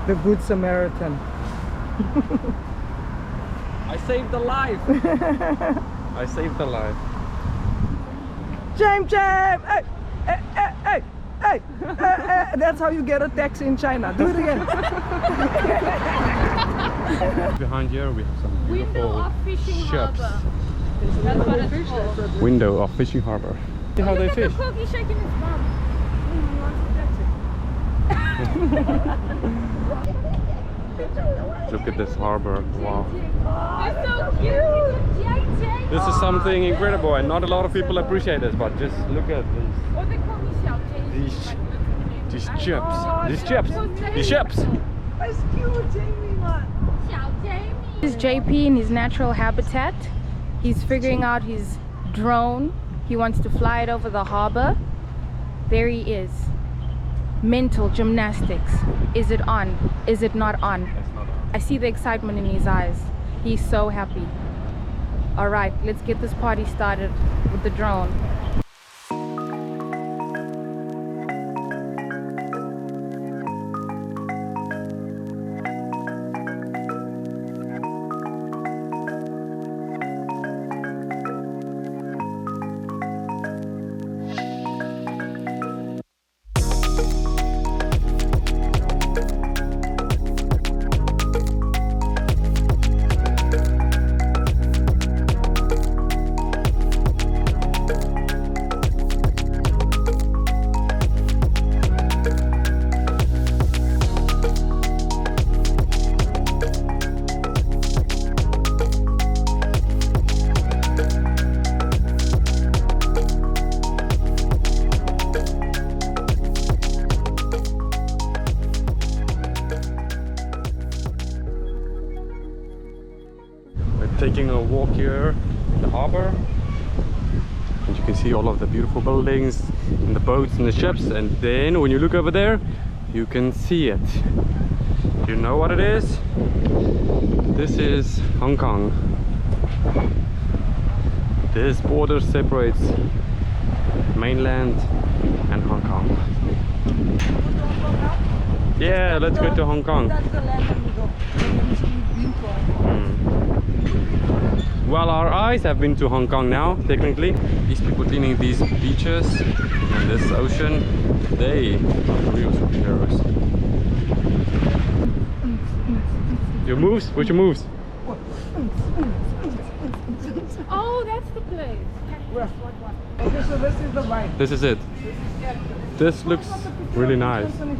The Good Samaritan. I saved a life. I saved a life. James, James! Hey, hey, hey, hey, hey, hey. That's how you get a taxi in China. Do it again. Behind here we have some Window beautiful of fishing ships. harbor. That's what it's called. Window of fishing harbor. See how they Look at fish. the cookie shaking his bum. Look at this harbor. Wow. It's so cute. This is something incredible and not a lot of people appreciate this, but just look at Oh, they call me Xiao Jay. these chips. These chips. These chips. That's cute, Jamie, man. Xiao Jamie. This is JP in his natural habitat. He's figuring out his drone. He wants to fly it over the harbor. There he is. Mental gymnastics. Is it on? Is it not on? I see the excitement in his eyes. He's so happy. All right, let's get this party started with the drone. Taking a walk here in the harbor, and you can see all of the beautiful buildings and the boats and the ships, and then when you look over there you can see it. You know what it is? This is Hong Kong. This border separates mainland and Hong Kong. Yeah, let's go to Hong Kong. That's the land that we go. We've been to. Well, our eyes have been to Hong Kong now, technically. These people cleaning these beaches and this ocean, they are real superheroes. Your moves? What's your moves? Oh, that's the place. Okay, so this is the wine. This is it. This looks really nice. I'm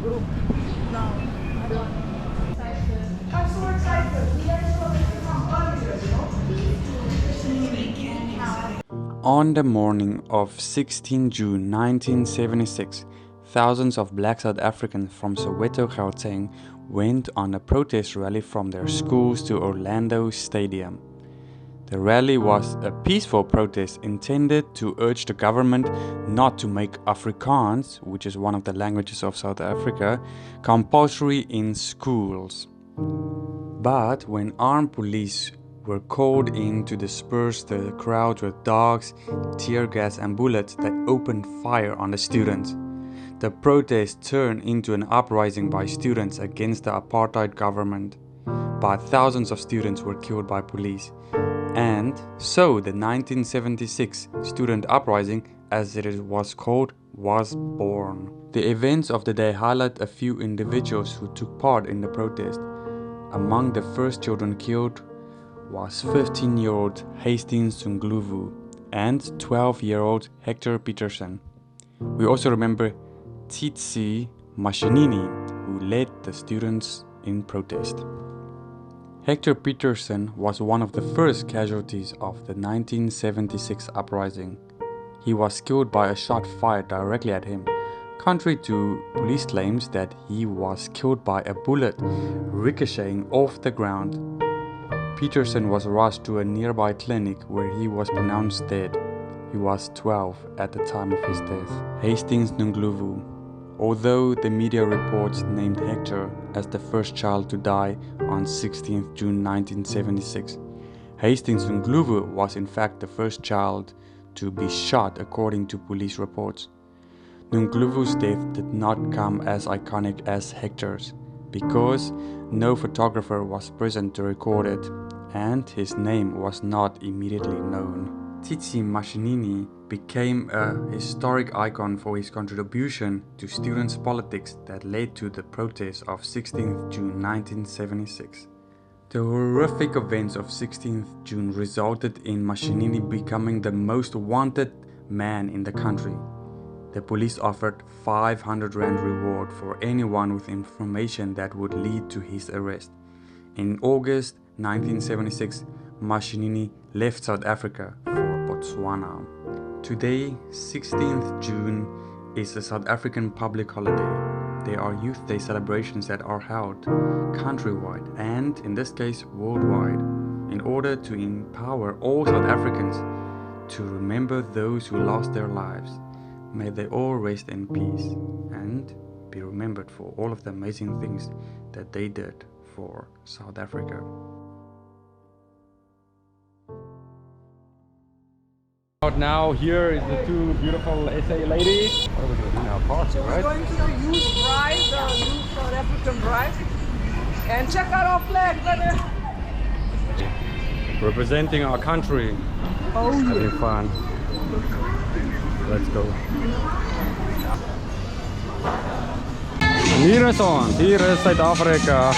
so excited. We guys saw this from earlier, you know? On the morning of 16 June 1976, thousands of black South Africans from Soweto, Gauteng went on a protest rally from their schools to Orlando Stadium. The rally was a peaceful protest intended to urge the government not to make Afrikaans, which is one of the languages of South Africa, compulsory in schools. But when armed police were called in to disperse the crowd with dogs, tear gas and bullets, they opened fire on the students. The protest turned into an uprising by students against the apartheid government. But thousands of students were killed by police. And so the 1976 student uprising, as it was called, was born. The events of the day highlight a few individuals who took part in the protest. Among the first children killed was 15-year-old Hastings Ndlovu and 12-year-old Hector Peterson. We also remember Tsitsi Mashinini, who led the students in protest. Hector Peterson was one of the first casualties of the 1976 uprising. He was killed by a shot fired directly at him, contrary to police claims that he was killed by a bullet ricocheting off the ground. Peterson was rushed to a nearby clinic where he was pronounced dead. He was 12 at the time of his death. Hastings Ndlovu. Although the media reports named Hector as the first child to die on 16th June 1976, Hastings Ndlovu was in fact the first child to be shot according to police reports. Ndlovu's death did not come as iconic as Hector's, because no photographer was present to record it and his name was not immediately known. Tsitsi Mashinini became a historic icon for his contribution to students' politics that led to the protests of 16th June 1976. The horrific events of 16th June resulted in Mashinini becoming the most wanted man in the country. The police offered 500 rand reward for anyone with information that would lead to his arrest. In August 1976, Mashinini left South Africa for Botswana. Today, 16th June, is a South African public holiday. There are Youth Day celebrations that are held countrywide and, in this case, worldwide, in order to empower all South Africans to remember those who lost their lives. May they all rest in peace and be remembered for all of the amazing things that they did for South Africa. Now here is the two beautiful SA ladies. What are we going to do now? Party, We're right? going to the youth drive, the youth South African drive. And check out our flag, brother. Representing our country. Oh, Having fun. Let's go. Hier is ons. Hier is Suid-Afrika.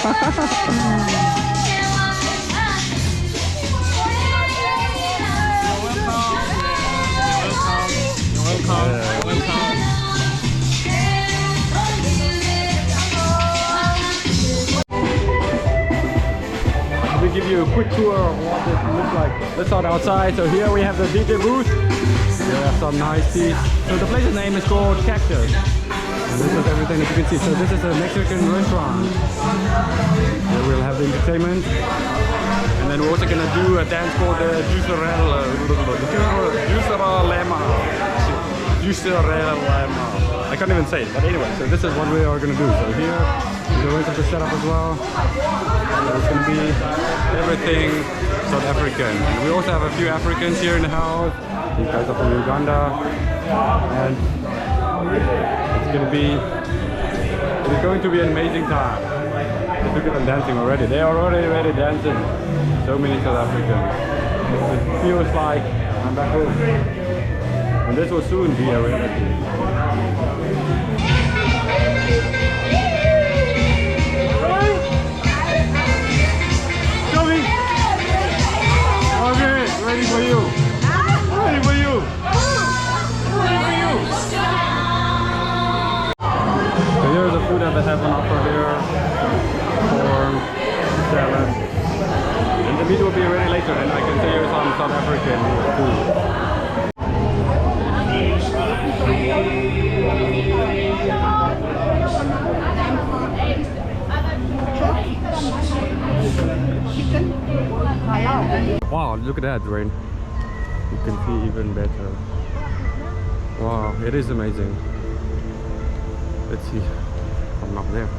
We give you a quick tour of what it looks like. Let's start outside. So here we have the DJ booth. There are some nice seats. So the place's name is called Cactus. And this is everything that you can see. So this is a Mexican restaurant. Here we'll have the entertainment. And then we're also gonna do a dance called the Juicerelema. I can't even say it, but anyway, so this is what we are gonna do. So here is the rest of the setup as well. So it's gonna be everything South African. And we also have a few Africans here in the house. These guys are from Uganda. And it's going to be an amazing time. Look at them dancing already. They are already dancing. So many South Africans. It feels like I'm back home. And this will soon be a reality. Coming! Okay, ready for you. Ready for you. Ready for you. So here's the food that they have on offer here. Corn, salad. And the meat will be ready later, and I can show you some South African food. Wow, look at that, Rain. You can see even better. Wow, it is amazing. Let's see from up there.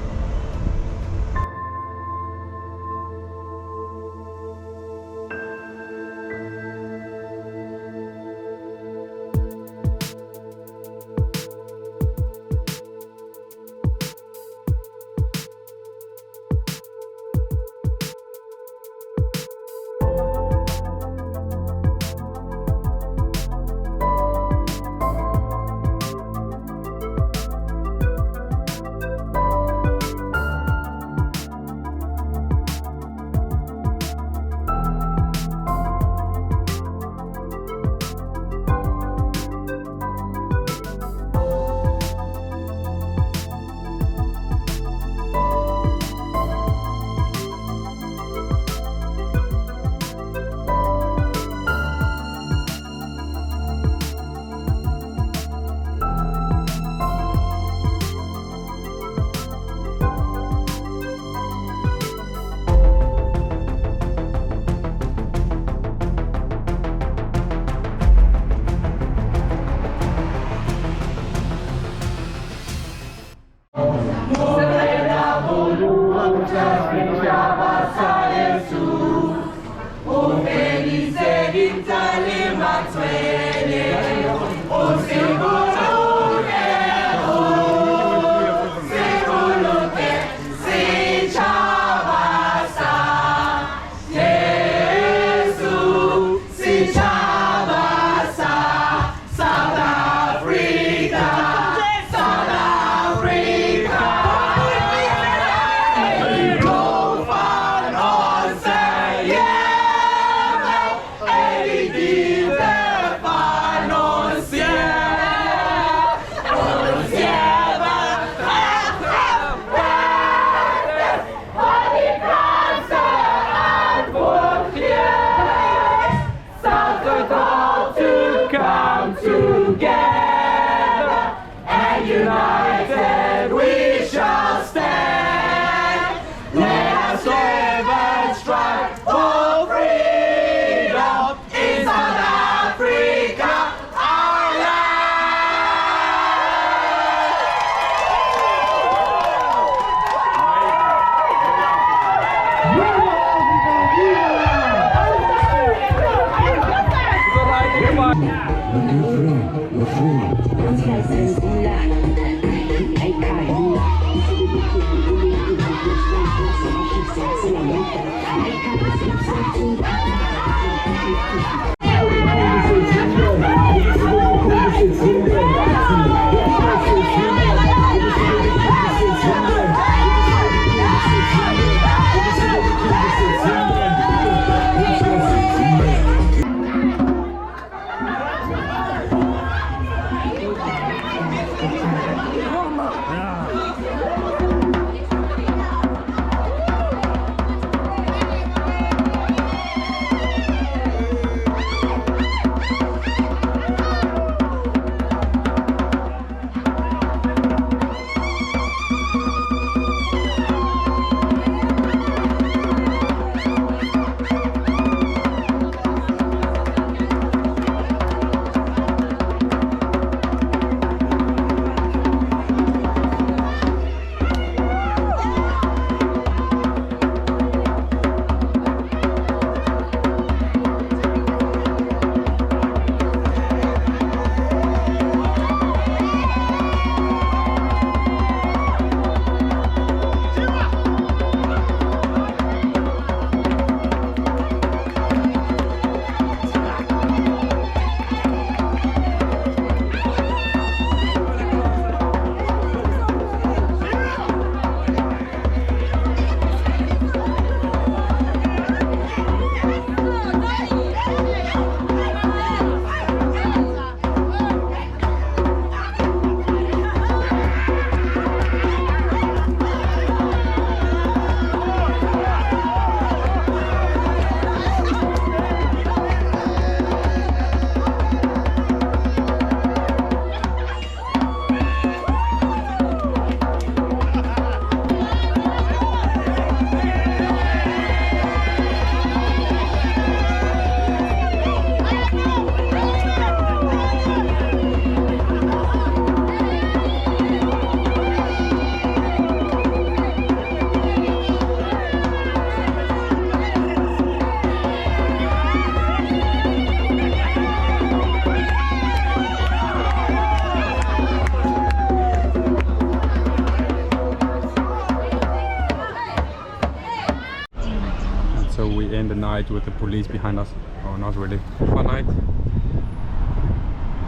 end the night with the police behind us. Oh, not really. Fun night.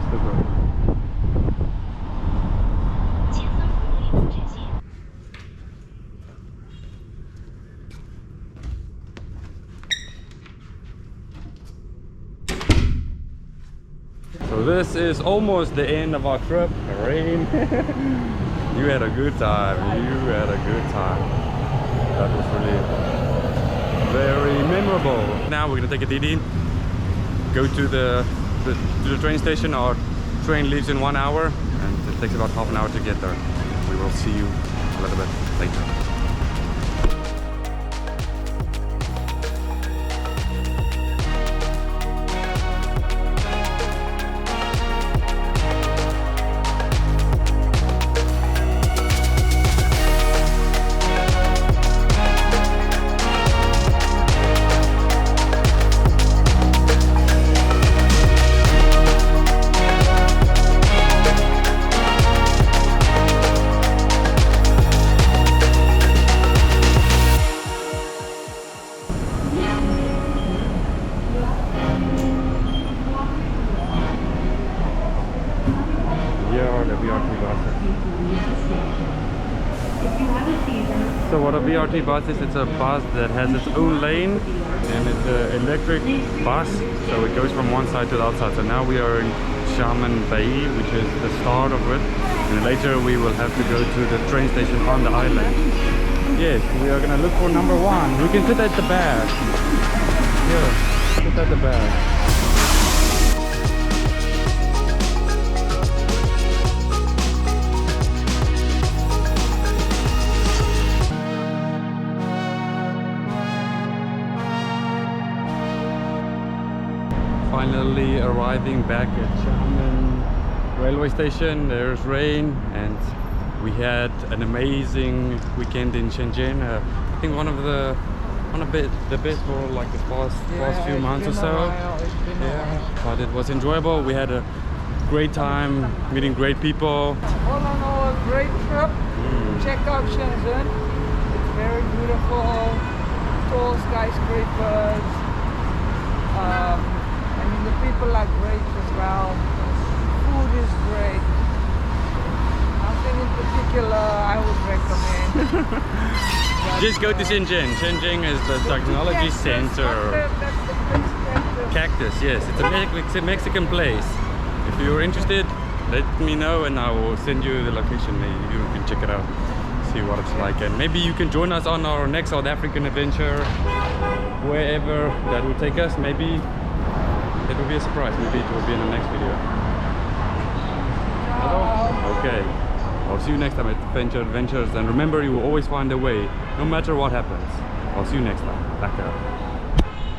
Still good. So this is almost the end of our trip. Rain. You had a good time. You had a good time. That was really very memorable. Now we're gonna take a DD, go to the train station. Our train leaves in 1 hour and it takes about half an hour to get there. We will see you a little bit later. So what a BRT bus is, it's a bus that has its own lane and it's an electric bus, so it goes from one side to the outside. So now we are in Xiamen Bay, which is the start of it, and later we will have to go to the train station on the island. Yes, we are gonna look for number 1. We can sit at the back. Here, sit at the back. Finally arriving back at Xiamen railway station. There's rain and we had an amazing weekend in Shenzhen. I think one of the on a bit the bit for like the past few it's months or been a so. while, it's been a Yeah, but it was enjoyable. We had a great time meeting great people. while. All in all, a great trip. Check out Shenzhen. It's very beautiful. Tall skyscrapers. I mean, the people are great as well. Food is great. Nothing in particular I would recommend. But, Just go to Shenzhen. Shenzhen is the technology Cactus, center. that's the place, Cactus. Cactus, yes, it's a Mexican place. If you're interested, let me know and I will send you the location. Maybe you can check it out, see what it's like, and maybe you can join us on our next South African adventure, wherever that will take us. Maybe it will be a surprise. Maybe it will be in the next video. Okay, I'll see you next time at Adventures, and remember, you will always find a way, no matter what happens. I'll see you next time. Lekker.